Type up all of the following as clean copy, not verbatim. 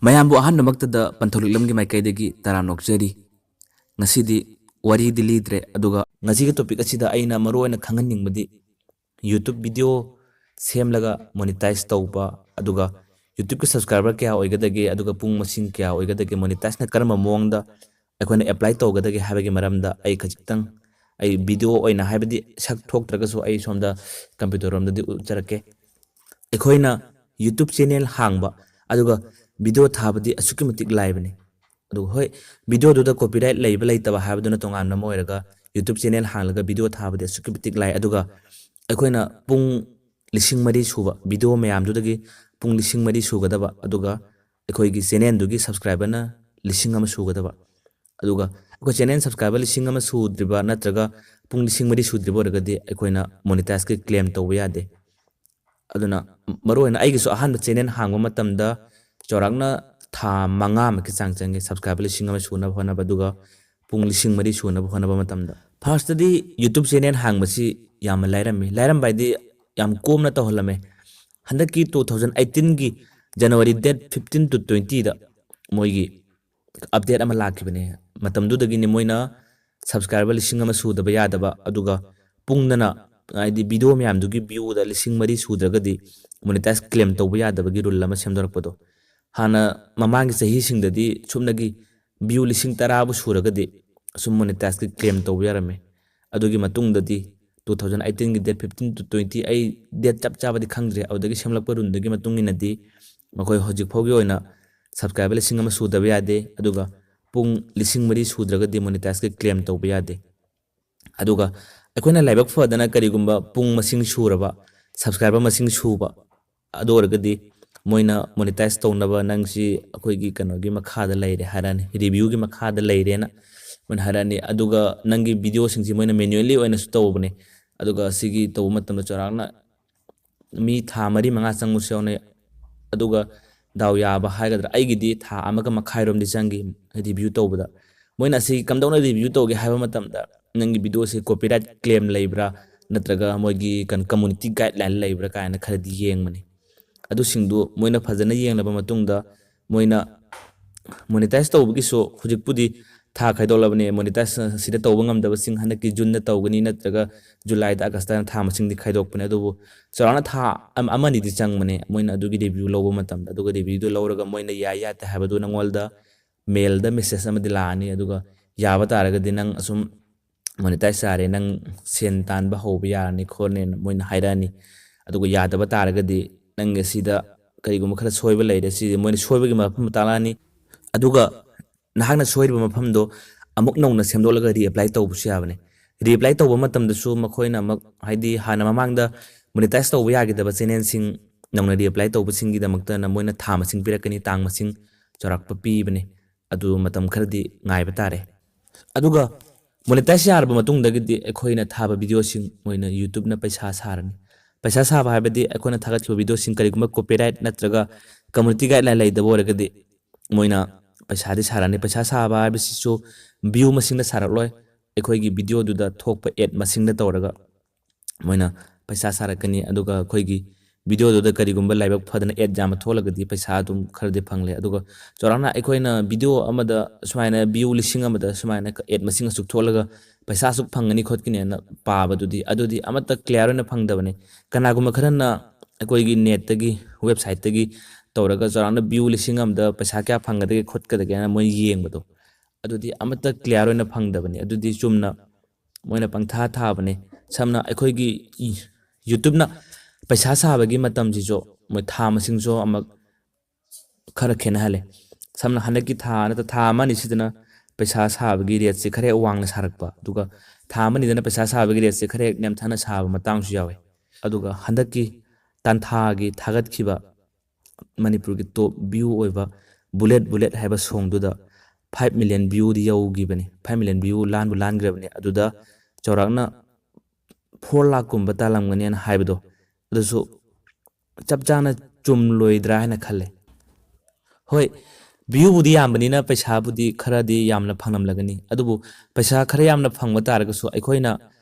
ꯃꯌꯥꯝꯕꯨ ꯑꯍꯥꯟꯕꯃꯛꯇꯗ ꯄꯟꯊꯧꯂꯤꯛꯂꯝꯒꯤ ꯃꯥꯏꯀꯩꯗꯒꯤ ꯇꯔꯥꯝ ꯅꯣꯛꯆꯔꯤ ꯉꯁꯤꯗꯤ ꯋꯥꯔꯤꯗꯤ ꯂꯤꯗ꯭ꯔꯦ ꯑꯗꯨꯒ ꯉꯁꯤꯒꯤ ꯇꯣꯄꯤꯛ ꯑꯁꯤꯗ ꯑꯩꯅ ꯃꯔꯨꯑꯣꯏꯅ ꯈꯪꯍꯟꯅꯤꯡꯕꯗꯤ YouTube ꯚꯤꯗꯤꯑꯣ ꯁꯦꯝꯂꯒ ꯃꯣꯅꯤꯇꯥꯏꯖ ꯇꯧꯕ ꯑꯗꯨꯒ YouTube ꯀꯤ ꯁꯕꯁꯀ꯭ꯔꯥꯏꯕꯔ ꯀꯌꯥ ꯑꯣꯏꯒꯗꯒꯦ ꯑꯗꯨꯒ ꯄꯨꯡ ꯃꯁꯤꯡ ꯀꯌꯥ ꯑꯣꯏꯒꯗꯒꯦ ꯃꯣꯅꯤꯇꯥꯏꯖꯅ ꯀꯔꯝꯕ ꯃꯑꯣꯡꯗ ꯑꯩꯈꯣꯏꯅ ꯑꯦꯄ꯭ꯂꯥꯏ ꯇꯧꯒꯗꯒꯦ ꯍꯥꯏꯕꯒꯤ ꯃꯔꯝꯗ ꯑꯩ ꯈꯖꯤꯛꯇꯪ ꯑꯩ ꯚꯤꯗꯤꯑꯣ ꯑꯣꯏꯅ ꯍꯥꯏꯕꯗꯤ ꯁꯛ ꯊꯣꯛꯇ꯭ꯔꯒꯁꯨ ꯑꯩ ꯁꯣꯝꯗ ꯀꯝꯄ꯭ꯌꯨꯇꯔ ꯔꯣꯝꯗꯗꯤ ꯎꯠꯆꯔꯛꯀꯦ ꯑꯩꯈꯣꯏꯅ YouTube ꯆꯦꯅꯦꯜ ꯍꯥꯡꯕ ꯑꯗꯨꯒ ꯚꯤꯗꯤꯑꯣ ꯊꯥꯕꯗꯤ ꯑꯁꯨꯛꯀꯤ ꯃꯇꯤꯛ ꯂꯥꯏꯕꯅꯤ ꯑꯗꯨꯒ ꯍꯣꯏ ꯚꯤꯗꯤꯑꯣꯗꯨꯗ ꯀꯣꯄꯤꯔꯥꯏꯠ ꯂꯩꯕ ꯂꯩꯇꯕ ꯍꯥꯏꯕꯗꯨꯅ ꯇꯣꯉꯥꯟꯕ ꯑꯃ ꯑꯣꯏꯔꯒ YouTube ꯆꯦꯅꯦꯜ ꯍꯥꯡꯂꯒ ꯚꯤꯗꯤꯑꯣ ꯊꯥꯕꯗꯤ ꯑꯁꯨꯛꯀꯤ ꯃꯇꯤꯛ ꯂꯥꯏ ꯑꯗꯨꯒ ꯑꯩꯈꯣꯏꯅ ꯄꯨꯡ 4,000 ꯁꯨꯕ ꯚꯤꯗꯤꯑꯣ ꯃꯌꯥꯝꯗꯨꯗꯒꯤ ꯄꯨꯡ 4,000 ꯁꯨꯒꯗꯕ ꯑꯗꯨꯒ ꯑꯩꯈꯣꯏꯒꯤ ꯆꯦꯅꯦꯜꯗꯨꯒꯤ ꯁꯕꯁꯀ꯭ꯔꯥꯏꯕꯔꯅ 1,000 ꯁꯨꯒꯗꯕ ꯑꯗꯨꯒ ꯑꯩꯈꯣꯏ ꯆꯦꯅꯦꯜ ꯁꯕꯁꯀ꯭ꯔꯥꯏꯕꯔ 1,000 ꯁꯨꯗ꯭ꯔꯤꯕ ꯅꯠꯇ꯭ꯔꯒ ꯄꯨꯡ 4,000 ꯁꯨꯗ꯭ꯔꯤꯕ ꯑꯣꯏꯔꯒꯗꯤ ꯑꯩꯈꯣꯏꯅ ꯃꯣꯅꯤꯇꯥꯏꯖꯀꯤ ꯀ꯭ꯂꯦꯝ ꯇꯧꯕ ꯌꯥꯗꯦ ꯑꯗꯨꯅ ꯃꯔꯨꯑꯣꯏꯅ ꯑꯩꯒꯤꯁꯨ ꯑꯍꯥꯟꯕ ꯆꯦꯅꯦꯜ ꯍꯥꯡꯕ ꯃꯇꯝꯗ ꯆꯥꯎꯔꯥꯛꯅ ꯊꯥ 5 ꯑꯃꯒꯤ ꯆꯥꯡ ꯆꯪꯉꯦ ꯁꯕꯁꯀ꯭ꯔꯥꯏꯕꯔ 1,000 ꯁꯨꯅꯕ ꯍꯣꯠꯅꯕ ꯑꯗꯨꯒ ꯄꯨꯡ 4,000 ꯁꯨꯅꯕ ꯍꯣꯠꯅꯕ ꯃꯇꯝꯗ ꯐꯥꯔꯁꯇꯗꯤ YouTube ꯆꯦꯅꯦꯜ ꯍꯥꯡꯕꯁꯤ ꯌꯥꯝꯅ ꯂꯥꯏꯔꯝꯕ ꯍꯥꯏꯗꯤ ꯌꯥꯝ ꯀꯣꯝꯅ ꯇꯧꯍꯜꯂꯝꯃꯦ ꯍꯟꯗꯛꯀꯤ 2018ꯒꯤ ꯖꯅꯋꯥꯔꯤ ꯗꯦꯠ 15 to 20ꯗ ꯃꯣꯏꯒꯤ ꯑꯞꯗꯦꯠ ꯑꯃ ꯂꯥꯛꯈꯤꯕꯅꯦ ꯃꯇꯝꯗꯨꯗꯒꯤꯅꯤ ꯃꯣꯏꯅ ꯁꯕꯁꯀ꯭ꯔꯥꯏꯕꯔ 1,000 ꯁꯨꯗꯕ ꯌꯥꯗꯕ ꯑꯗꯨꯒ ꯄꯨꯡꯗꯅ ꯍꯥꯏꯗꯤ ꯚꯤꯗꯤꯑꯣ ꯃꯌꯥꯝꯗꯨꯒꯤ ꯚ꯭ꯌꯨꯗ 1,000 ꯁꯨꯗ꯭ꯔꯒꯗꯤ ꯃꯣꯅꯤꯇꯥꯏꯖ ꯀ꯭ꯂꯦꯝ ꯇꯧꯕ ꯌꯥꯗꯕꯒꯤ ꯔꯨꯜ ꯑꯃ ꯁꯦꯝꯗꯣꯔꯛꯄꯗꯣ ꯍꯥꯟꯅ ꯃꯃꯥꯡꯒꯤ ꯆꯍꯤꯁꯤꯡꯗꯗꯤ ꯁꯨꯞꯅꯒꯤ ꯚ꯭ꯌꯨ 10,000 ꯁꯨꯔꯒꯗꯤ ꯑꯁꯨꯝ ꯃꯣꯅꯤꯇꯥꯏꯖꯀꯤ ꯀ꯭ꯂꯦꯝ ꯇꯧꯕ ꯌꯥꯔꯝꯃꯦ ꯑꯗꯨꯒꯤ ꯃꯇꯨꯡꯗꯗꯤ 2018ꯒꯤ ꯗꯦꯠ 15 to 20 ꯑꯩ ꯗꯦꯠ ꯆꯞ ꯆꯥꯕꯗꯤ ꯈꯪꯗ꯭ꯔꯦ ꯑꯗꯨꯗꯒꯤ ꯁꯦꯝꯂꯛꯄ ꯔꯨꯜꯗꯨꯒꯤ ꯃꯇꯨꯡ ꯏꯟꯅꯗꯤ ꯃꯈꯣꯏ ꯍꯧꯖꯤꯛ ꯐꯥꯎꯒꯤ ꯑꯣꯏꯅ ꯁꯕꯁꯀ꯭ꯔꯥꯏꯕꯔ 1,000 ꯁꯨꯗꯕ ꯌꯥꯗꯦ ꯑꯗꯨꯒ ꯄꯨꯡ 4,000 ꯁꯨꯗ꯭ꯔꯒꯗꯤ ꯃꯣꯅꯤꯇꯥꯏꯖꯀꯤ ꯀ꯭ꯂꯦꯝ ꯇꯧꯕ ꯌꯥꯗꯦ ꯑꯗꯨꯒ ꯑꯩꯈꯣꯏꯅ ꯂꯥꯏꯕꯛ ꯐꯗꯅ ꯀꯔꯤꯒꯨꯝꯕ ꯄꯨꯡ ꯃꯁꯤꯡ ꯁꯨꯔꯕ ꯁꯕꯁꯀ꯭ꯔꯥꯏꯕꯔ ꯃꯁꯤꯡ ꯁꯨꯕ ꯑꯗꯨ ꯑꯣꯏꯔꯒꯗꯤ ꯃꯣꯏꯅ ꯃꯣꯅꯤꯇꯥꯏꯖ ꯇꯧꯅꯕ ꯅꯪꯁꯤ ꯑꯩꯈꯣꯏꯒꯤ ꯀꯩꯅꯣꯒꯤ ꯃꯈꯥꯗ ꯂꯩꯔꯦ ꯍꯥꯏꯔꯛꯑꯅꯤ ꯔꯤꯚ꯭ꯌꯨꯒꯤ ꯃꯈꯥꯗ ꯂꯩꯔꯦꯅ ꯃꯣꯏꯅ ꯍꯥꯏꯔꯛꯑꯅꯤ ꯑꯗꯨꯒ ꯅꯪꯒꯤ ꯚꯤꯗꯤꯑꯣꯁꯤꯡꯁꯤ ꯃꯣꯏꯅ ꯃꯦꯅꯨꯑꯦꯂꯤ ꯑꯣꯏꯅꯁꯨ ꯇꯧꯕꯅꯦ ꯑꯗꯨꯒ ꯁꯤꯒꯤ ꯇꯧꯕ ꯃꯇꯝꯗ ꯆꯥꯎꯔꯥꯛꯅ ꯃꯤ ꯊꯥ 4-5 ꯆꯪꯕꯁꯨ ꯌꯥꯎꯅꯩ ꯑꯗꯨꯒ ꯗꯥꯎ ꯌꯥꯕ ꯍꯥꯏꯒꯗ꯭ꯔꯥ ꯑꯩꯒꯤꯗꯤ ꯊꯥ 1.5 ꯆꯪꯈꯤ ꯔꯤꯚ꯭ꯌꯨ ꯇꯧꯕꯗ ꯃꯣꯏꯅ ꯑꯁꯤ ꯀꯝꯗꯧꯅ ꯔꯤꯚ꯭ꯌꯨ ꯇꯧꯒꯦ ꯍꯥꯏꯕ ꯃꯇꯝꯗ ꯅꯪꯒꯤ ꯚꯤꯗꯤꯑꯣꯁꯤ ꯀꯣꯄꯤꯔꯥꯏꯠ ꯀ꯭ꯂꯦꯝ ꯂꯩꯕ꯭ꯔꯥ ꯅꯠꯇ꯭ꯔꯒ ꯃꯣꯏꯒꯤ ꯀꯝꯃꯨꯅꯤꯇꯤ ꯒꯥꯏꯗꯂꯥꯏꯟ ꯂꯩꯕ꯭ꯔꯥ ꯀꯥꯏꯅ ꯈꯔꯗꯤ ꯌꯦꯡꯕꯅꯤ ꯑꯗꯨꯁꯤꯡꯗꯨ ꯃꯣꯏꯅ ꯐꯖꯅ ꯌꯦꯡꯂꯕ ꯃꯇꯨꯡꯗ ꯃꯣꯏꯅ ꯃꯣꯅꯤꯇꯥꯏꯖ ꯇꯧꯕꯒꯤꯁꯨ ꯍꯧꯖꯤꯛꯄꯨꯗꯤ ꯊꯥ ꯈꯥꯏꯗꯣꯛꯂꯕꯅꯤ ꯃꯣꯅꯤꯇꯥꯏꯖ ꯁꯤꯗ ꯇꯧꯕ ꯉꯝꯗꯕꯁꯤꯡ ꯍꯟꯗꯛꯀꯤ ꯖꯨꯟꯗ ꯇꯧꯒꯅꯤ ꯅꯠꯇ꯭ꯔꯒ ꯖꯨꯂꯥꯏꯗ ꯑꯥꯒꯁꯇ ꯊꯥ ꯃꯁꯤꯡꯗꯤ ꯈꯥꯏꯗꯣꯛꯄꯅꯦ ꯑꯗꯨꯕꯨ ꯆꯥꯎꯔꯥꯛꯅ ꯊꯥ ꯑꯃꯅꯤꯗꯤ ꯆꯪꯕꯅꯦ ꯃꯣꯏꯅ ꯑꯗꯨꯒꯤ ꯔꯤꯚ꯭ꯌꯨ ꯂꯧꯕ ꯃꯇꯝꯗ ꯑꯗꯨꯒ ꯔꯤꯚ꯭ꯌꯨꯗꯨ ꯂꯧꯔꯒ ꯃꯣꯏꯅ ꯌꯥꯏ ꯌꯥꯗꯦ ꯍꯥꯏꯕꯗꯨ ꯅꯪꯉꯣꯟꯗ ꯃꯦꯜꯗ ꯃꯦꯁꯦꯖ ꯑꯃꯗꯤ ꯂꯥꯛꯑꯅꯤ ꯑꯗꯨꯒ ꯌꯥꯕ ꯇꯥꯔꯒꯗꯤ ꯅꯪ ꯑꯁꯨꯝ ꯃꯣꯅꯤꯇꯥꯏꯖ ꯆꯥꯔꯦ ꯅꯪ ꯁꯦꯟ ꯇꯥꯟꯕ ꯍꯧꯕ ꯌꯥꯔꯅꯤ ꯈꯣꯠꯅꯦꯅ ꯃꯣꯏꯅ ꯍꯥꯏꯔꯛꯑꯅꯤ ꯑꯗꯨꯒ ꯌꯥꯗꯕ ꯇꯥꯔꯒꯗꯤ ꯅꯪꯒꯤ ꯁꯤꯗ ꯀꯔꯤꯒꯨꯝꯕ ꯈꯔ ꯁꯣꯏꯕ ꯂꯩꯔꯦ ꯁꯤꯗꯤ ꯃꯣꯏꯅ ꯁꯣꯏꯕꯒꯤ ꯃꯐꯝ ꯇꯥꯛꯂꯛꯑꯅꯤ ꯑꯗꯨꯒ ꯅꯍꯥꯛꯅ ꯁꯣꯏꯔꯤꯕ ꯃꯐꯝꯗꯣ ꯑꯃꯨꯛ ꯅꯧꯅ ꯁꯦꯝꯗꯣꯛꯂꯒ ꯔꯤꯑꯦꯄ꯭ꯂꯥꯏ ꯇꯧꯕꯁꯨ ꯌꯥꯕꯅꯦ ꯔꯤꯑꯦꯄ꯭ꯂꯥꯏ ꯇꯧꯕ ꯃꯇꯝꯗꯁꯨ ꯃꯈꯣꯏꯅ ꯑꯃꯨꯛ ꯍꯥꯏꯗꯤ ꯍꯥꯟꯅ ꯃꯃꯥꯡꯗ ꯃꯣꯅꯤꯇꯥꯏꯖ ꯇꯧꯕ ꯌꯥꯈꯤꯗꯕ ꯆꯦꯅꯦꯜꯁꯤꯡ ꯅꯧꯅ ꯔꯤꯑꯦꯄ꯭ꯂꯥꯏ ꯇꯧꯕꯁꯤꯡꯒꯤꯗꯃꯛꯇꯅ ꯃꯣꯏꯅ ꯊꯥ ꯃꯁꯤꯡ ꯄꯤꯔꯛꯀꯅꯤ ꯇꯥꯡ ꯃꯁꯤꯡ ꯆꯥꯎꯔꯥꯛꯄ ꯄꯤꯕꯅꯦ ꯑꯗꯨ ꯃꯇꯝ ꯈꯔꯗꯤ ꯉꯥꯏꯕ ꯇꯥꯔꯦ ꯑꯗꯨꯒ ꯃꯣꯅꯤꯇꯥꯏꯖ ꯌꯥꯔꯕ ꯃꯇꯨꯡꯗꯒꯤꯗꯤ ꯑꯩꯈꯣꯏꯅ ꯊꯥꯕ ꯚꯤꯗꯤꯑꯣꯁꯤꯡ ꯃꯣꯏꯅ ꯌꯨꯇ꯭ꯌꯨꯕꯅ ꯄꯩꯁꯥ ꯁꯥꯔꯅꯤ ꯄꯩꯁꯥ ꯁꯥꯕ ꯍꯥꯏꯕꯗꯤ ꯑꯩꯈꯣꯏꯅ ꯊꯥꯒꯠꯈꯤꯕ ꯚꯤꯗꯤꯑꯣꯁꯤꯡ ꯀꯔꯤꯒꯨꯝꯕ ꯀꯣꯄꯤꯔꯥꯏꯠ ꯅꯠꯇ꯭ꯔꯒ ꯀꯝꯃꯨꯅꯤꯇꯤ ꯒꯥꯏꯗꯂꯥꯏꯟ ꯂꯩꯇꯕ ꯑꯣꯏꯔꯒꯗꯤ ꯃꯣꯏꯅ ꯄꯩꯁꯥꯗꯤ ꯁꯥꯔꯅꯤ ꯄꯩꯁꯥ ꯁꯥꯕ ꯍꯥꯏꯕꯁꯤꯁꯨ ꯚ꯭ꯌꯨ ꯃꯁꯤꯡꯗ ꯁꯥꯔꯛꯂꯣꯏ ꯑꯩꯈꯣꯏꯒꯤ ꯚꯤꯗꯤꯑꯣꯗꯨꯗ ꯊꯣꯛꯄ ꯑꯦꯗ ꯃꯁꯤꯡꯗ ꯇꯧꯔꯒ ꯃꯣꯏꯅ ꯄꯩꯁꯥ ꯁꯥꯔꯛꯀꯅꯤ ꯑꯗꯨꯒ ꯑꯩꯈꯣꯏꯒꯤ ꯚꯤꯗꯤꯑꯣꯗꯨꯗ ꯀꯔꯤꯒꯨꯝꯕ ꯂꯥꯏꯕꯛ ꯐꯗꯅ ꯑꯦꯗ ꯌꯥꯝꯅ ꯊꯣꯛꯂꯒꯗꯤ ꯄꯩꯁꯥ ꯑꯗꯨꯝ ꯈꯔꯗꯤ ꯐꯪꯂꯦ ꯑꯗꯨꯒ ꯆꯥꯎꯔꯥꯛꯅ ꯑꯩꯈꯣꯏꯅ ꯚꯤꯗꯤꯑꯣ ꯑꯃꯗ ꯁꯨꯃꯥꯏꯅ ꯚ꯭ꯌꯨ 1,000 ꯁꯨꯃꯥꯏꯅ ꯑꯦꯗ ꯃꯁꯤꯡ ꯑꯁꯨꯛ ꯊꯣꯛꯂꯒ ꯄꯩꯁꯥ ꯑꯁꯨꯛ ꯐꯪꯒꯅꯤ ꯈꯣꯠꯀꯅꯤꯅ ꯄꯥꯕꯗꯨꯗꯤ ꯑꯗꯨꯗꯤ ꯑꯃꯠꯇ ꯀ꯭ꯂꯤꯌꯥꯔ ꯑꯣꯏꯅ ꯐꯪꯗꯕꯅꯤ ꯀꯅꯥꯒꯨꯝꯕ ꯈꯔꯅ ꯑꯩꯈꯣꯏꯒꯤ ꯅꯦꯠꯇꯒꯤ ꯋꯦꯕꯁꯥꯏꯠꯇꯒꯤ ꯇꯧꯔꯒ ꯆꯥꯎꯔꯥꯛꯅ ꯚ꯭ꯌꯨ 1,000 ꯄꯩꯁꯥ ꯀꯌꯥ ꯐꯪꯒꯗꯒꯦ ꯈꯣꯠꯀꯗꯒꯦꯅ ꯃꯣꯏ ꯌꯦꯡꯕꯗꯣ ꯑꯗꯨꯗꯤ ꯑꯃꯠꯇ ꯀ꯭ꯂꯤꯌꯥꯔ ꯑꯣꯏꯅ ꯐꯪꯗꯕꯅꯤ ꯑꯗꯨꯗꯤ ꯆꯨꯝꯅ ꯃꯣꯏꯅ ꯄꯪꯊꯥ ꯊꯥꯕꯅꯦ ꯁꯝꯅ ꯑꯩꯈꯣꯏꯒꯤ ꯌꯨꯇ꯭ꯌꯨꯕꯅ ꯄꯩꯁꯥ ꯁꯥꯕꯒꯤ ꯃꯇꯝꯁꯤꯁꯨ ꯃꯣꯏ ꯊꯥ ꯃꯁꯤꯡꯁꯨ ꯑꯃꯨꯛ ꯈꯔ ꯈꯦꯠꯅꯍꯜꯂꯦ ꯁꯝꯅ ꯍꯟꯗꯛꯀꯤ ꯊꯥ ꯅꯠꯇ꯭ꯔ ꯊꯥ ꯑꯃꯅꯤꯁꯤꯗꯅ ꯄꯩꯁꯥ ꯁꯥꯕꯒꯤ ꯔꯦꯠꯁꯦ ꯈꯔ ꯍꯦꯛ ꯋꯥꯡꯅ ꯁꯥꯔꯛꯄ ꯑꯗꯨꯒ ꯊꯥ ꯑꯃꯅꯤꯗꯅ ꯄꯩꯁꯥ ꯁꯥꯕꯒꯤ ꯔꯦꯠꯁꯦ ꯈꯔ ꯍꯦꯛ ꯅꯦꯝꯊꯅ ꯁꯥꯕ ꯃꯇꯥꯡꯁꯨ ꯌꯥꯎꯋꯦ ꯑꯗꯨꯒ ꯍꯟꯗꯛꯀꯤ ꯇꯥꯟꯊꯥꯒꯤ ꯊꯥꯒꯠꯈꯤꯕ ꯃꯅꯤꯄꯨꯔꯒꯤ ꯇꯣꯞ ꯚ꯭ꯌꯨ ꯑꯣꯏꯕ ꯕꯨꯂꯦꯠ ꯕꯨꯂꯦꯠ ꯍꯥꯏꯕ ꯁꯣꯡꯗꯨꯗ 5 ꯃꯤꯂꯤꯌꯟ ꯚ꯭ꯌꯨꯗꯤ ꯌꯧꯈꯤꯕꯅꯤ 5 ꯃꯤꯂꯤꯌꯟ ꯚ꯭ꯌꯨ ꯂꯥꯟꯕꯨ ꯂꯥꯟꯈ꯭ꯔꯕꯅꯤ ꯑꯗꯨꯗ ꯆꯥꯎꯔꯥꯛꯅ 4 ꯂꯥꯈꯀꯨꯝꯕ ꯇꯥꯜꯂꯝꯒꯅꯤꯅ ꯍꯥꯏꯕꯗꯣ ꯑꯗꯨꯁꯨ ꯆꯞ ꯆꯥꯅ ꯆꯨꯝꯂꯣꯏꯗ꯭ꯔꯥ ꯍꯥꯏꯅ ꯈꯜꯂꯦ ꯍꯣꯏ ꯚ꯭ꯌꯨꯕꯨꯗꯤ ꯌꯥꯝꯕꯅꯤꯅ ꯄꯩꯁꯥꯕꯨꯗꯤ ꯈꯔꯗꯤ ꯌꯥꯝꯅ ꯐꯪꯂꯝꯂꯒꯅꯤ ꯑꯗꯨꯕꯨ ꯄꯩꯁా ꯈꯔ ꯌꯥꯝꯅ ꯐꯪꯕ ꯇꯥꯔꯒꯁꯨ ꯑꯩꯈꯣꯏꯅ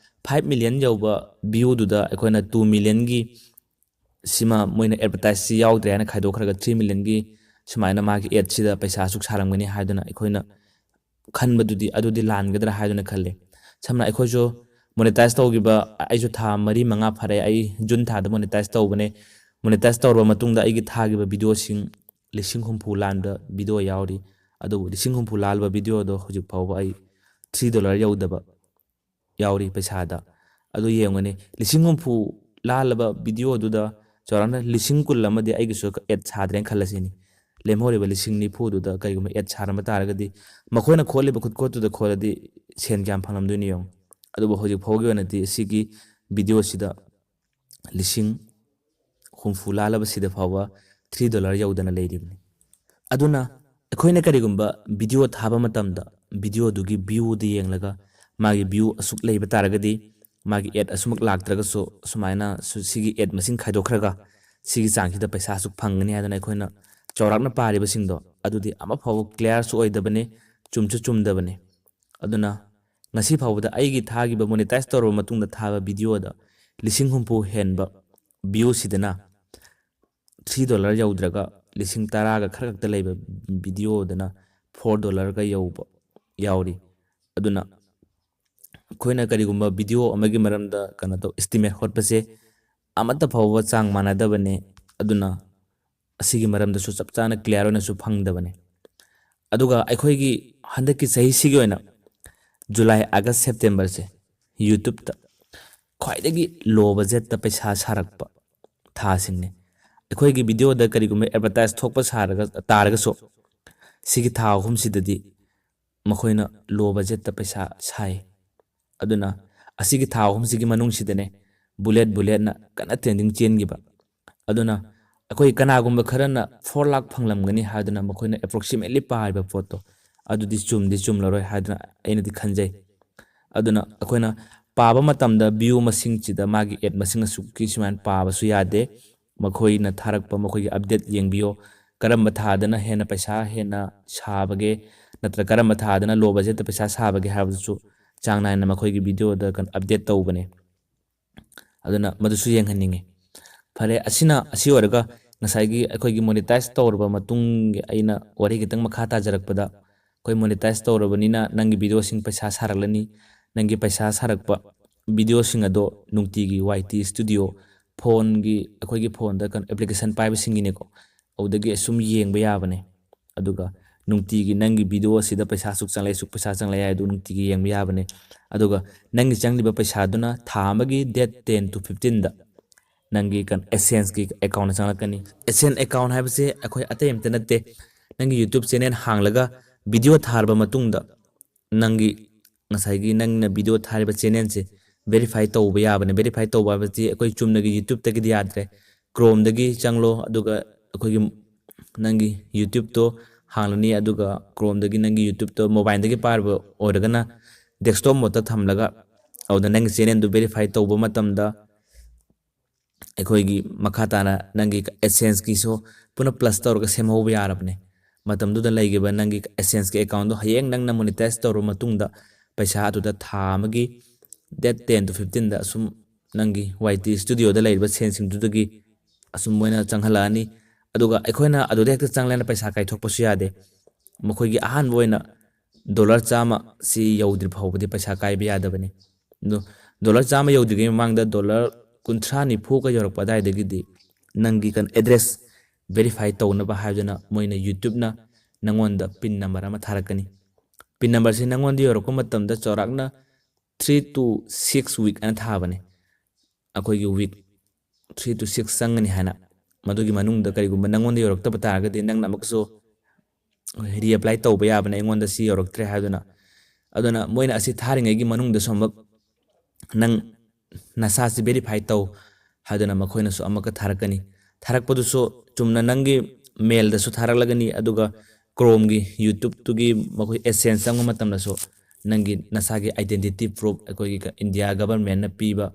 5 ꯃꯤꯂꯤꯌꯟ ꯌꯧꯕ ꯚ꯭ꯌꯨꯗꯨꯗ ꯑꯩꯈꯣꯏꯅ 2 ꯃꯤꯂꯤꯌꯟꯒꯤ ꯁꯤꯃ ꯃꯣꯏꯅ ꯑꯦꯗꯚꯔꯇꯥꯏꯖꯁꯤ ꯌꯥꯎꯗ꯭ꯔꯦ ꯍꯥꯏꯅ ꯈꯥꯏꯗꯣꯛꯈ꯭ꯔꯒ 3 ꯃꯤꯂꯤꯌꯟꯒꯤ ꯁꯨꯃꯥꯏꯅ ꯃꯥꯒꯤ ꯑꯦꯗꯁꯤꯗ ꯄꯩꯁꯥ ꯑꯁꯨꯛ ꯁꯥꯔꯝꯒꯅꯤ ꯍꯥꯏꯗꯨꯅ ꯑꯩꯈꯣꯏꯅ ꯈꯟꯕꯗꯨꯗꯤ ꯑꯗꯨꯗꯤ ꯂꯥꯟꯒꯗ꯭ꯔꯥ ꯍꯥꯏꯗꯨꯅ ꯈꯜꯂꯦ ꯁꯝꯅ ꯑꯩꯈꯣꯏꯁꯨ ꯃꯣꯅꯤꯇꯥꯏꯖ ꯇꯧꯈꯤꯕ ꯑꯩꯁꯨ ꯊꯥ 4-5 ꯐꯔꯦ ꯑꯩ ꯖꯨꯟ ꯊꯥꯗ ꯃꯣꯅꯤꯇꯥꯏꯖ ꯇꯧꯕꯅꯦ ꯃꯣꯅꯤꯇꯥꯏꯖ ꯇꯧꯔꯕ ꯃꯇꯨꯡꯗ ꯑꯩꯒꯤ ꯊꯥꯈꯤꯕ ꯚꯤꯗꯤꯑꯣꯁꯤꯡ 50,000 ꯂꯥꯟꯕ ꯚꯤꯗꯤꯑꯣ ꯌꯥꯎꯔꯤ ꯑꯗꯨꯕꯨ 50,000 ꯂꯥꯜꯕ ꯚꯤꯗꯤꯑꯣꯗꯣ ꯍꯧꯖꯤꯛ ꯐꯥꯎꯕ ꯑꯩ $3 ꯌꯧꯗꯕ ꯌꯥꯎꯔꯤ ꯄꯩꯁꯥꯗ ꯑꯗꯨ ꯌꯦꯡꯒꯅꯤ 50,000 ꯂꯥꯜꯂꯕ ꯚꯤꯗꯤꯑꯣꯗꯨꯗ ꯆꯥꯎꯔꯥꯛꯅ 10,000 ꯑꯃꯗꯤ ꯑꯩꯒꯤꯁꯨ ꯑꯦꯗ ꯁꯥꯗ꯭ꯔꯦꯅ ꯈꯜꯂꯁꯤꯅꯤ ꯂꯦꯝꯍꯧꯔꯤꯕ 90,000ꯗꯨꯗ ꯀꯔꯤꯒꯨꯝꯕ ꯑꯦꯗ ꯁꯥꯔꯝꯕ ꯇꯥꯔꯒꯗꯤ ꯃꯈꯣꯏꯅ ꯈꯣꯠꯂꯤꯕ ꯈꯨꯠꯈꯣꯠꯇꯨꯗ ꯈꯣꯠꯂꯗꯤ ꯁꯦꯟ ꯀꯌꯥꯝ ꯐꯪꯂꯝꯗꯣꯏꯅꯣ ꯌꯦꯡꯉꯨ ꯑꯗꯨꯕꯨ ꯍꯧꯖꯤꯛ ꯐꯥꯎꯒꯤ ꯑꯣꯏꯅꯗꯤ ꯁꯤꯒꯤ ꯚꯤꯗꯤꯑꯣꯁꯤꯗ 50,000 ꯂꯥꯜꯂꯕꯁꯤꯗ ꯐꯥꯎꯕ $3 ꯌꯧꯗꯅ ꯂꯩꯔꯤꯕꯅꯤ ꯑꯗꯨꯅ ꯑꯩꯈꯣꯏꯅ ꯀꯔꯤꯒꯨꯝꯕ ꯚꯤꯗꯤꯑꯣ ꯊꯥꯕ ꯃꯇꯝꯗ ꯚꯤꯗꯤꯑꯣꯗꯨꯒꯤ ꯚ꯭ꯌꯨꯗ ꯌꯦꯡꯂꯒ ꯃꯥꯒꯤ ꯚ꯭ꯌꯨ ꯑꯁꯨꯛ ꯂꯩꯕ ꯇꯥꯔꯒꯗꯤ ꯃꯥꯒꯤ ꯑꯦꯗ ꯑꯁꯨꯃꯛ ꯂꯥꯛꯇ꯭ꯔꯒꯁꯨ ꯁꯨꯃꯥꯏꯅ ꯁꯤꯒꯤ ꯑꯦꯗ ꯃꯁꯤꯡ ꯈꯥꯏꯗꯣꯛꯈ꯭ꯔꯒ ꯁꯤꯒꯤ ꯆꯥꯡꯁꯤꯗ ꯄꯩꯁꯥ ꯑꯁꯨꯛ ꯐꯪꯒꯅꯤ ꯍꯥꯏꯗꯅ ꯑꯩꯈꯣꯏꯅ ꯆꯥꯎꯔꯥꯛꯅ ꯄꯥꯔꯤꯕꯁꯤꯡꯗꯣ ꯑꯗꯨꯗꯤ ꯑꯃꯐꯥꯎꯕ ꯀ꯭ꯂꯤꯌꯥꯔꯁꯨ ꯑꯣꯏꯗꯕꯅꯤ ꯆꯨꯝꯁꯨ ꯆꯨꯝꯗꯕꯅꯤ ꯑꯗꯨꯅ ꯉꯁꯤ ꯐꯥꯎꯕꯗ ꯑꯩꯒꯤ ꯊꯥꯈꯤꯕ ꯃꯣꯅꯤꯇꯥꯏꯖ ꯇꯧꯔꯕ ꯃꯇꯨꯡꯗ ꯊꯥꯕ ꯚꯤꯗꯤꯑꯣꯗ 50,000 ꯍꯦꯟꯕ ꯚ꯭ꯌꯨꯁꯤꯗꯅ $3 ꯌꯧꯗ꯭ꯔꯒ 10,000ꯒ ꯈꯔ ꯈꯛꯇ ꯂꯩꯕ ꯚꯤꯗꯤꯑꯣꯗꯅ $4 ꯌꯧꯕ ꯌꯥꯎꯔꯤ ꯑꯗꯨꯅ ꯑꯩꯈꯣꯏꯅ ꯀꯔꯤꯒꯨꯝꯕ ꯚꯤꯗꯤꯑꯣ ꯑꯃꯒꯤ ꯃꯔꯝꯗ ꯀꯩꯅꯣ ꯇꯧ ꯑꯦꯁꯇꯤꯃꯦꯠ ꯍꯣꯠꯄꯁꯦ ꯑꯃꯠꯇ ꯐꯥꯎꯕ ꯆꯥꯡ ꯃꯥꯟꯅꯗꯕꯅꯦ ꯑꯗꯨꯅ ꯑꯁꯤꯒꯤ ꯃꯔꯝꯗꯁꯨ ꯆꯞ ꯆꯥꯅ ꯀ꯭ꯂꯤꯌꯥꯔ ꯑꯣꯏꯅꯁꯨ ꯐꯪꯗꯕꯅꯦ ꯑꯗꯨꯒ ꯑꯩꯈꯣꯏꯒꯤ ꯍꯟꯗꯛꯀꯤ ꯆꯍꯤꯁꯤꯒꯤ ꯑꯣꯏꯅ ꯖꯨꯂꯥꯏ ꯑꯥꯒꯁ ꯁꯦꯞꯇꯦꯝꯕꯔꯁꯦ ꯌꯨꯇ꯭ꯌꯨꯕꯇ ꯈ꯭ꯋꯥꯏꯗꯒꯤ ꯂꯣ ꯕꯖꯦꯠꯇ ꯄꯩꯁꯥ ꯁꯥꯔꯛꯄ ꯊꯥꯁꯤꯡꯅꯤ ꯑꯩꯈꯣꯏꯒꯤ ꯚꯤꯗꯤꯑꯣꯗ ꯀꯔꯤꯒꯨꯝꯕ ꯑꯦꯗꯚꯔꯇꯥꯏꯖ ꯊꯣꯛꯄ ꯇꯥꯔꯒꯁꯨ ꯁꯤꯒꯤ ꯊꯥ ꯑꯍꯨꯝꯁꯤꯗꯗꯤ ꯃꯈꯣꯏꯅ ꯂꯣ ꯕꯖꯦꯠꯇ ꯄꯩꯁా ꯁꯥꯏ ꯑꯗꯨꯅ ꯑꯁꯤꯒꯤ ꯊꯥ ꯑꯍꯨꯝꯁꯤꯒꯤ ꯃꯅꯨꯡꯁꯤꯗꯅꯦ ꯕꯨꯂꯦꯠꯅ ꯀꯟꯅ ꯇ꯭ꯔꯦꯟꯗꯤꯡ ꯆꯦꯟꯈꯤꯕ ꯑꯗꯨꯅ ꯑꯩꯈꯣꯏ ꯀꯅꯥꯒꯨꯝꯕ ꯈꯔꯅ 4 ꯂꯥꯈ ꯐꯪꯂꯝꯒꯅꯤ ꯍꯥꯏꯗꯨꯅ ꯃꯈꯣꯏꯅ ꯑꯦꯄ꯭ꯔꯣꯛꯁꯤꯃꯦꯠꯂꯤ ꯄꯥꯔꯤꯕ ꯄꯣꯠꯇꯣ ꯑꯗꯨꯗꯤ ꯆꯨꯝꯂꯔꯣꯏ ꯍꯥꯏꯗꯨꯅ ꯑꯩꯅꯗꯤ ꯈꯟꯖꯩ ꯑꯗꯨꯅ ꯑꯩꯈꯣꯏꯅ ꯄꯥꯕ ꯃꯇꯝꯗ ꯚ꯭ꯌꯨ ꯃꯁꯤꯡꯁꯤꯗ ꯃꯥꯒꯤ ꯑꯦꯗ ꯃꯁꯤꯡ ꯑꯁꯨꯛꯀꯤ ꯁꯨꯃꯥꯏꯅ ꯄꯥꯕꯁꯨ ꯌꯥꯗꯦ ꯃꯈꯣꯏꯅ ꯊꯥꯔꯛꯄ ꯃꯈꯣꯏꯒꯤ ꯑꯞꯗꯦꯠ ꯌꯦꯡꯕꯤꯌꯣ ꯀꯔꯝꯕ ꯊꯥꯗꯅ ꯍꯦꯟꯅ ꯄꯩꯁꯥ ꯍꯦꯟꯅ ꯁꯥꯕꯒꯦ ꯅꯠꯇ꯭ꯔꯒ ꯀꯔꯝꯕ ꯊꯥꯗꯅ ꯂꯣ ꯕꯖꯦꯠꯇ ꯄꯩꯁꯥ ꯁꯥꯕꯒꯦ ꯍꯥꯏꯕꯗꯨꯁꯨ ꯆꯥꯡ ꯅꯥꯏꯅ ꯃꯈꯣꯏꯒꯤ ꯚꯤꯗꯤꯑꯣꯗ ꯑꯞꯗꯦꯠ ꯇꯧꯕꯅꯦ ꯑꯗꯨꯅ ꯃꯗꯨꯁꯨ ꯌꯦꯡꯍꯟꯅꯤꯡꯉꯤ ꯐꯔꯦ ꯑꯁꯤ ꯑꯣꯏꯔꯒ ꯉꯁꯥꯏꯒꯤ ꯑꯩꯈꯣꯏꯒꯤ ꯃꯣꯅꯤꯇꯥꯏꯖ ꯇꯧꯔꯕ ꯃꯇꯨꯡꯒꯤ ꯑꯩꯅ ꯋꯥꯔꯤ ꯈꯤꯇꯪ ꯃꯈꯥ ꯇꯥꯖꯔꯛꯄꯗ ꯑꯩꯈꯣꯏ ꯃꯣꯅꯤꯇꯥꯏꯖ ꯇꯧꯔꯕꯅꯤꯅ ꯅꯪꯒꯤ ꯚꯤꯗꯤꯑꯣꯁꯤꯡ ꯄꯩꯁꯥ ꯁꯥꯔꯛꯂꯅꯤ ꯅꯪꯒꯤ ꯄꯩꯁꯥ ꯁꯥꯔꯛꯄ ꯚꯤꯗꯤꯑꯣꯁꯤꯡ ꯑꯗꯣ ꯅꯨꯡꯇꯤꯒꯤ YT Studio ꯐꯣꯟꯒꯤ ꯑꯩꯈꯣꯏꯒꯤ ꯐꯣꯟꯗ ꯑꯦꯄ꯭ꯂꯤꯀꯦꯁꯟ ꯄꯥꯏꯕꯁꯤꯡꯒꯤꯅꯦꯀꯣ ꯑꯗꯨꯗꯒꯤ ꯑꯁꯨꯝ ꯌꯦꯡꯕ ꯌꯥꯕꯅꯦ ꯑꯗꯨꯒ ꯅꯨꯡꯇꯤꯒꯤ ꯅꯪꯒꯤ ꯚꯤꯗꯤꯑꯣ ꯑꯁꯤꯗ ꯄꯩꯁꯥ ꯑꯁꯨꯛ ꯆꯪꯂꯛꯑꯦ ꯑꯁꯨꯛ ꯄꯩꯁꯥ ꯆꯪꯂꯛꯑꯦ ꯍꯥꯏꯗꯨ ꯅꯨꯡꯇꯤꯒꯤ ꯌꯦꯡꯕ ꯌꯥꯕꯅꯦ ꯑꯗꯨꯒ ꯅꯪꯒꯤ ꯆꯪꯂꯤꯕ ꯄꯩꯁꯥꯗꯨꯅ ꯊꯥ ꯑꯃꯒꯤ ꯗꯦꯠ 10 to 15ꯗ ꯅꯪꯒꯤ ꯑꯦꯁꯦꯟꯁꯀꯤ ꯑꯦꯀꯥꯎꯟꯗ ꯆꯪꯂꯛꯀꯅꯤ ꯑꯦꯁꯦꯟ ꯑꯦꯀꯥꯎꯟ ꯍꯥꯏꯕꯁꯦ ꯑꯩꯈꯣꯏ ꯑꯇꯩ ꯑꯝꯇ ꯅꯠꯇꯦ ꯅꯪꯒꯤ ꯌꯨꯇ꯭ꯌꯨꯕ ꯆꯦꯅꯦꯜ ꯍꯥꯡꯂꯒ ꯚꯤꯗꯤꯑꯣ ꯊꯥꯔꯕ ꯃꯇꯨꯡꯗ ꯅꯪꯒꯤ ꯉꯁꯥꯏꯒꯤ ꯅꯪꯅ ꯚꯤꯗꯤꯑꯣ ꯊꯥꯔꯤꯕ ꯆꯦꯅꯦꯜꯁꯦ ꯚꯦꯔꯤꯐꯥꯏ ꯇꯧꯕ ꯌꯥꯕꯅꯦ ꯚꯦꯔꯤꯐꯥꯏ ꯇꯧꯕ ꯍꯥꯏꯕꯁꯤ ꯑꯩꯈꯣꯏ ꯆꯨꯝꯅꯒꯤ ꯌꯨꯇ꯭ꯌꯨꯕꯇꯒꯤꯗꯤ ꯌꯥꯗ꯭ꯔꯦ ꯀ꯭ꯔꯣꯝꯗꯒꯤ ꯆꯪꯂꯣ ꯑꯗꯨꯒ ꯑꯩꯈꯣꯏꯒꯤ ꯅꯪꯒꯤ ꯌꯨꯇ꯭ꯌꯨꯕꯇꯣ ꯍꯥꯡꯂꯅꯤ ꯑꯗꯨꯒ ꯀ꯭ꯔꯣꯝꯗꯒꯤ ꯅꯪꯒꯤ ꯌꯨꯇ꯭ꯌꯨꯕꯇꯣ ꯃꯣꯕꯥꯏꯜꯗꯒꯤ ꯄꯥꯏꯕ ꯑꯣꯏꯔꯒꯅ ꯗꯦꯛꯁꯇꯣꯞ ꯃꯣꯗꯇ ꯊꯝꯂꯒ ꯑꯗꯨꯗ ꯅꯪꯒꯤ ꯆꯦꯅꯦꯜꯗꯨ ꯚꯦꯔꯤꯐꯥꯏ ꯇꯧꯕ ꯃꯇꯝꯗ ꯑꯩꯈꯣꯏꯒꯤ ꯃꯈꯥ ꯇꯥꯅ ꯅꯪꯒꯤ ꯑꯦꯁꯦꯟꯁꯀꯤꯁꯨ ꯄꯨꯟꯅ ꯄ꯭ꯂꯁ ꯇꯧꯔꯒ ꯁꯦꯝꯍꯧꯕ ꯌꯥꯔꯕꯅꯦ ꯃꯇꯝꯗꯨꯗ ꯂꯩꯈꯤꯕ ꯅꯪꯒꯤ ꯑꯦꯁꯦꯟꯁꯀꯤ ꯑꯦꯀꯥꯎꯟꯗꯣ ꯍꯌꯦꯡ ꯅꯪꯅ ꯃꯣꯅꯤꯇꯥꯏꯖ ꯇꯧꯔꯕ ꯃꯇꯨꯡꯗ ꯄꯩꯁꯥ ꯑꯗꯨꯗ ꯊꯥ ꯑꯃꯒꯤ ꯗꯦꯠ 10 to 15ꯗ ꯑꯁꯨꯝ ꯅꯪꯒꯤ YT Studioꯗ ꯂꯩꯔꯤꯕ ꯁꯦꯟꯁꯤꯡꯗꯨꯗꯒꯤ ꯑꯁꯨꯝ ꯃꯣꯏꯅ ꯆꯪꯍꯜꯂꯛꯑꯅꯤ ꯑꯗꯨꯒ ꯑꯩꯈꯣꯏꯅ ꯑꯗꯨꯗ ꯍꯦꯛꯇ ꯆꯪꯂꯦꯅ ꯄꯩꯁꯥ ꯀꯥꯏꯊꯣꯛꯄꯁꯨ ꯌꯥꯗꯦ ꯃꯈꯣꯏꯒꯤ ꯑꯍꯥꯟꯕ ꯑꯣꯏꯅ $100 ꯁꯤ ꯌꯧꯗ꯭ꯔꯤ ꯐꯥꯎꯕꯗꯤ ꯄꯩꯁꯥ ꯀꯥꯏꯕ ꯌꯥꯗꯕꯅꯤ ꯑꯗꯣ $100 ꯌꯧꯗ꯭ꯔꯤꯉꯩ ꯃꯃꯥꯡꯗ $30-40ꯒ ꯌꯧꯔꯛꯄ ꯑꯗꯨꯋꯥꯏꯗꯒꯤꯗꯤ ꯅꯪꯒꯤ ꯑꯦꯗ꯭ꯔꯦꯁ ꯚꯦꯔꯤꯐꯥꯏ ꯇꯧꯅꯕ ꯍꯥꯏꯗꯨꯅ ꯃꯣꯏꯅ ꯌꯨꯇ꯭ꯌꯨꯕꯅ ꯅꯪꯉꯣꯟꯗ ꯄꯤꯟ ꯅꯝꯕꯔ ꯑꯃ ꯊꯥꯔꯛꯀꯅꯤ ꯄꯤꯟ ꯅꯝꯕꯔꯁꯤ ꯅꯪꯉꯣꯟꯗ ꯌꯧꯔꯛꯄ ꯃꯇꯝꯗ ꯆꯥꯎꯔꯥꯛꯅ 3 to 6 week ꯑꯅ ꯊꯥꯕꯅꯦ ꯑꯩꯈꯣꯏꯒꯤ week 3 to 6 ꯆꯪꯒꯅꯤ ꯍꯥꯏꯅ ꯃꯗꯨꯒꯤ ꯃꯅꯨꯡꯗ ꯀꯔꯤꯒꯨꯝꯕ ꯅꯪꯉꯣꯟꯗ ꯌꯧꯔꯛꯇꯕ ꯇꯥꯔꯒꯗꯤ ꯅꯪꯅ ꯑꯃꯨꯛꯁꯨ ꯔꯤꯑꯦꯄ꯭ꯂꯥꯏ ꯇꯧꯕ ꯌꯥꯕꯅꯦ ꯑꯩꯉꯣꯟꯗ ꯁꯤ ꯌꯧꯔꯛꯇ꯭ꯔꯦ ꯍꯥꯏꯗꯨꯅ ꯑꯗꯨꯅ ꯃꯣꯏꯅ ꯑꯁꯤ ꯊꯥꯔꯤꯉꯩꯒꯤ ꯃꯅꯨꯡꯗꯁꯨ ꯑꯃꯨꯛ ꯅꯪ ꯅꯁꯥꯁꯤ ꯚꯦꯔꯤꯐꯥꯏ ꯇꯧ ꯍꯥꯏꯗꯨꯅ ꯃꯈꯣꯏꯅꯁꯨ ꯑꯃꯨꯛꯀ ꯊꯥꯔꯛꯀꯅꯤ ꯊꯥꯔꯛꯄꯗꯨꯁꯨ ꯆꯨꯝꯅ ꯅꯪꯒꯤ ꯃꯦꯜꯗꯁꯨ ꯊꯥꯔꯛꯂꯒꯅꯤ ꯑꯗꯨꯒ ꯀ꯭ꯔꯣꯝꯒꯤ ꯌꯨꯇ꯭ꯌꯨꯕꯇꯨꯒꯤ ꯃꯈꯣꯏ ꯑꯦꯁꯦꯟꯁ ꯆꯪꯕ ꯃꯇꯝꯗꯁꯨ ꯅꯪꯒꯤ ꯅꯁꯥꯒꯤ ꯑꯥꯏꯗꯦꯟꯇꯤꯇꯤ ꯄ꯭ꯔꯨꯐ ꯑꯩꯈꯣꯏꯒꯤ ꯏꯟꯗꯤꯌꯥ ꯒꯚꯔꯟꯃꯦꯟꯠꯅ ꯄꯤꯕ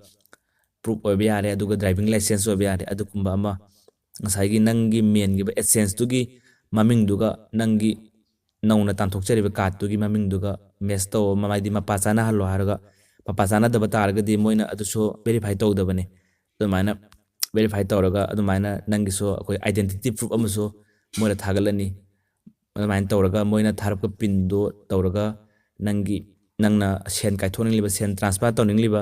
ꯄ꯭ꯔꯨꯐ ꯑꯣꯏꯕ ꯌꯥꯔꯦ ꯑꯗꯨꯒ ꯗ꯭ꯔꯥꯏꯚꯤꯡ ꯂꯥꯏꯁꯦꯟꯁ ꯑꯣꯏꯕ ꯌꯥꯔꯦ ꯑꯗꯨꯒꯨꯝꯕ ꯑꯃ ꯉꯁꯥꯏꯒꯤ ꯅꯪꯒꯤ ꯃꯦꯟꯈꯤꯕ ꯑꯦꯁꯦꯟꯁꯇꯨꯒꯤ ꯃꯃꯤꯡꯗꯨꯒ ꯅꯪꯒꯤ ꯅꯧꯅ ꯇꯥꯟꯊꯣꯛꯆꯔꯤꯕ ꯀꯥꯔꯠꯇꯨꯒꯤ ꯃꯃꯤꯡꯗꯨꯒ ꯃꯦꯠꯆ ꯇꯧ ꯍꯥꯏꯗꯤ ꯃꯄꯥ ꯆꯥꯅꯍꯜꯂꯣ ꯍꯥꯏꯔꯒ ꯃꯄꯥ ꯆꯥꯅꯗꯕ ꯇꯥꯔꯒꯗꯤ ꯃꯣꯏꯅ ꯑꯗꯨꯁꯨ ꯚꯦꯔꯤꯐꯥꯏ ꯇꯧꯗꯕꯅꯤ ꯑꯗꯨꯃꯥꯏꯅ ꯚꯦꯔꯤꯐꯥꯏ ꯇꯧꯔꯒ ꯑꯗꯨꯃꯥꯏꯅ ꯅꯪꯒꯤꯁꯨ ꯑꯩꯈꯣꯏ ꯑꯥꯏꯗꯦꯟꯇꯤꯇꯤ ꯄ꯭ꯔꯨꯐ ꯑꯃꯁꯨ ꯃꯣꯏꯅ ꯊꯥꯒꯠꯂꯅꯤ ꯑꯗꯨꯃꯥꯏꯅ ꯇꯧꯔꯒ ꯃꯣꯏꯅ ꯊꯥꯔꯛꯄ ꯄꯤꯟꯗꯣ ꯇꯧꯔꯒ ꯅꯪꯅ ꯁꯦꯟ ꯀꯥꯏꯊꯣꯛꯅꯤꯡꯂꯤꯕ ꯁꯦꯟ ꯇ꯭ꯔꯥꯟꯁꯐꯔ ꯇꯧꯅꯤꯡꯂꯤꯕ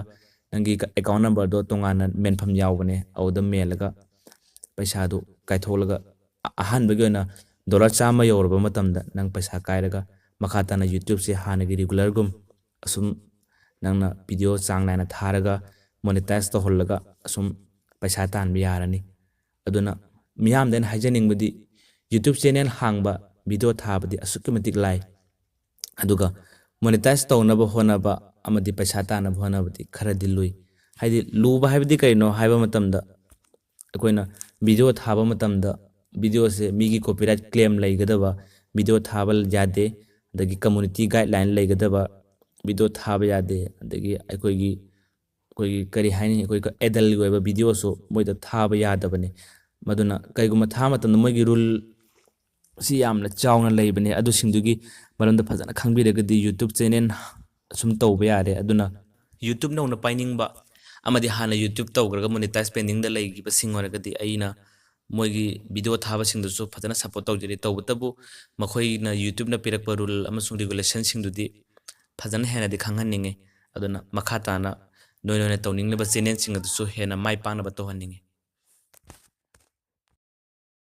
ꯅꯪꯒꯤ ꯑꯦꯀꯥꯎꯟ ꯅꯝꯕꯔꯗꯣ ꯇꯣꯉꯥꯟꯅ ꯃꯦꯟꯐꯝ ꯌꯥꯎꯕꯅꯦ ꯑꯗꯨꯗ ꯃꯦꯜꯂꯒ ꯄꯩꯁꯥꯗꯨ ꯀꯥꯏꯊꯣꯛꯂꯒ ꯑꯍꯥꯟꯕꯒꯤ ꯑꯣꯏꯅ $100 ꯌꯧꯔꯕ ꯃꯇꯝꯗ ꯅꯪ ꯄꯩꯁꯥ ꯀꯥꯏꯔꯒ ꯃꯈꯥ ꯇꯥꯅ ꯌꯨꯇ꯭ꯌꯨꯕꯁꯦ ꯍꯥꯟꯅꯒꯤ ꯔꯤꯒꯨꯂꯔꯒꯨꯝ ꯑꯁꯨꯝ ꯅꯪꯅ ꯚꯤꯗꯤꯑꯣ ꯆꯥꯡ ꯅꯥꯏꯅ ꯊꯥꯔꯒ ꯃꯣꯅꯤꯇꯥꯏꯖ ꯇꯧꯍꯜꯂꯒ ꯑꯁꯨꯝ ꯄꯩꯁꯥ ꯇꯥꯟꯕ ꯌꯥꯔꯅꯤ ꯑꯗꯨꯅ ꯃꯤꯌꯥꯝꯗ ꯑꯩꯅ ꯍꯥꯏꯖꯅꯤꯡꯕꯗꯤ ꯌꯨꯇ꯭ꯌꯨꯕ ꯆꯦꯅꯦꯜ ꯍꯥꯡꯕ ꯚꯤꯗꯤꯑꯣ ꯊꯥꯕꯗꯤ ꯑꯁꯨꯛꯀꯤ ꯃꯇꯤꯛ ꯂꯥꯏ ꯑꯗꯨꯒ ꯃꯣꯅꯤꯇꯥꯏꯖ ꯇꯧꯅꯕ ꯍꯣꯠꯅꯕ ꯑꯃꯗꯤ ꯄꯩꯁꯥ ꯇꯥꯟꯅꯕ ꯍꯣꯠꯅꯕꯗꯤ ꯈꯔꯗꯤ ꯂꯨꯏ ꯍꯥꯏꯗꯤ ꯂꯨꯕ ꯍꯥꯏꯕꯗꯤ ꯀꯩꯅꯣ ꯍꯥꯏꯕ ꯃꯇꯝꯗ ꯑꯩꯈꯣꯏꯅ ꯚꯤꯗꯤꯑꯣ ꯊꯥꯕ ꯃꯇꯝꯗ ꯚꯤꯗꯤꯑꯣꯁꯦ ꯃꯤꯒꯤ ꯀꯣꯄꯤꯔꯥꯏꯠ ꯀ꯭ꯂꯦꯝ ꯂꯩꯒꯗꯕ ꯚꯤꯗꯤꯑꯣ ꯊꯥꯕ ꯌꯥꯗꯦ ꯑꯗꯒꯤ ꯀꯝꯃꯨꯅꯤꯇꯤ ꯒꯥꯏꯗꯂꯥꯏꯟ ꯂꯩꯒꯗꯕ ꯚꯤꯗꯤꯑꯣ ꯊꯥꯕ ꯌꯥꯗꯦ ꯑꯗꯒꯤ ꯑꯩꯈꯣꯏꯒꯤ ꯀꯔꯤ ꯍꯥꯏꯅꯤ ꯑꯩꯈꯣꯏ ꯑꯦꯗꯜꯒꯤ ꯑꯣꯏꯕ ꯚꯤꯗꯤꯑꯣꯁꯨ ꯃꯣꯏꯗ ꯊꯥꯕ ꯌꯥꯗꯕꯅꯤ ꯃꯗꯨꯅ ꯀꯩꯒꯨꯝꯕ ꯊꯥꯕ ꯃꯇꯝꯗ ꯃꯣꯏꯒꯤ ꯔꯨꯜ ꯁꯤ ꯌꯥꯝꯅ ꯆꯥꯎꯅ ꯂꯩꯕꯅꯦ ꯑꯗꯨꯁꯤꯡꯗꯨꯒꯤ ꯃꯔꯝꯗ ꯐꯖꯅ ꯈꯪꯕꯤꯔꯒꯗꯤ ꯌꯨꯇ꯭ꯌꯨꯕ ꯆꯦꯅꯦꯜ ꯑꯁꯨꯝ ꯇꯧꯕ ꯌꯥꯔꯦ ꯑꯗꯨꯅ ꯌꯨꯇ꯭ꯌꯨꯕ ꯅꯧꯅ ꯄꯥꯏꯅꯤꯡꯕ ꯑꯃꯗꯤ ꯍꯥꯟꯅ ꯌꯨꯇ꯭ꯌꯨꯕ ꯇꯧꯈ꯭ꯔꯒ ꯃꯣꯅꯤꯇꯥꯏꯖ ꯄꯦꯟꯗꯤꯡꯗ ꯂꯩꯈꯤꯕꯁꯤꯡ ꯑꯣꯏꯔꯒꯗꯤ ꯑꯩꯅ ꯃꯣꯏꯒꯤ ꯚꯤꯗꯤꯑꯣ ꯊꯥꯕꯁꯤꯡꯗꯨꯁꯨ ꯐꯖꯅ ꯁꯞꯄꯣꯔꯠ ꯇꯧꯖꯔꯤ ꯇꯧꯕꯇꯕꯨ ꯃꯈꯣꯏꯅ ꯌꯨꯇ꯭ꯌꯨꯕꯅ ꯄꯤꯔꯛꯄ ꯔꯨꯜ ꯑꯃꯁꯨꯡ ꯔꯤꯒꯨꯂꯦꯁꯟꯁꯤꯡꯗꯨꯗꯤ ꯐꯖꯅ ꯍꯦꯟꯅꯗꯤ ꯈꯪꯍꯟꯅꯤꯡꯉꯤ ꯑꯗꯨꯅ ꯃꯈꯥ ꯇꯥꯅ ꯅꯣꯏꯅ ꯇꯧꯅꯤꯡꯂꯤꯕ ꯆꯦꯅꯦꯜꯁꯤꯡ ꯑꯗꯨꯁꯨ ꯍꯦꯟꯅ ꯃꯥꯏ ꯄꯥꯛꯅꯕ ꯇꯧꯍꯟꯅꯤꯡꯉꯤ